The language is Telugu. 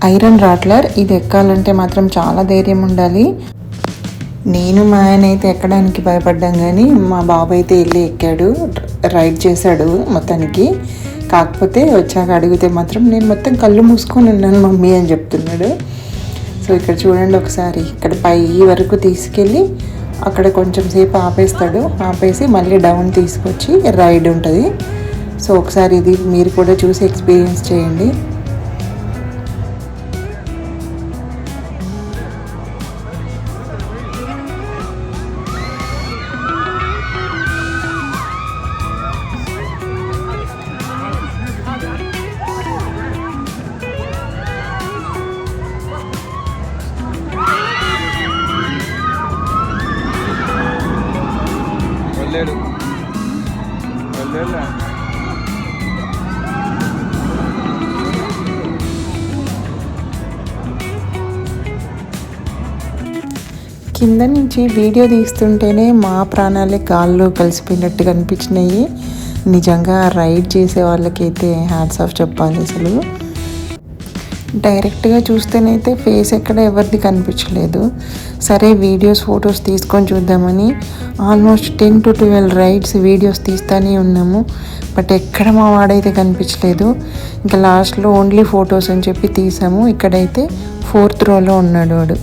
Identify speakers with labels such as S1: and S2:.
S1: ఐరన్ రాట్లర్. ఇది ఎక్కాలంటే మాత్రం చాలా ధైర్యం ఉండాలి. నేను మా ఆయన అయితే ఎక్కడానికి భయపడ్డాం, కానీ మా బాబు అయితే వెళ్ళి ఎక్కాడు, రైడ్ చేశాడు మొత్తానికి. కాకపోతే వచ్చాక అడిగితే మాత్రం నేను మొత్తం కళ్ళు మూసుకొని ఉన్నాను మమ్మీ అని చెప్తున్నాడు. సో ఇక్కడ చూడండి ఒకసారి, ఇక్కడ పై వరకు తీసుకెళ్ళి అక్కడ కొంచెం సేపు ఆపేస్తాడు, ఆపేసి మళ్ళీ డౌన్ తీసుకొచ్చి రైడ్ ఉంటుంది. సో ఒకసారి ఇది మీరు కూడా చూసి ఎక్స్పీరియన్స్ చేయండి. కింద నుంచి వీడియో తీస్తుంటేనే మా ప్రాణాలే గాల్లో కలిసిపోయినట్టుగా అనిపించినాయి. నిజంగా రైడ్ చేసే వాళ్ళకైతే హ్యాట్స్ ఆఫ్ చెప్పాలి. అసలు డైరెక్ట్గా చూస్తేనైతే ఫేస్ ఎక్కడ ఎవరిది కనిపించలేదు. సరే వీడియోస్ ఫొటోస్ తీసుకొని చూద్దామని ఆల్మోస్ట్ 10 to 12 రైడ్స్ వీడియోస్ తీస్తూనే ఉన్నాము. బట్ ఎక్కడ మా వాడైతే కనిపించలేదు. ఇంకా లాస్ట్లో ఓన్లీ ఫొటోస్ అని చెప్పి తీసాము. ఇక్కడైతే 4th row ఉన్నాడు వాడు.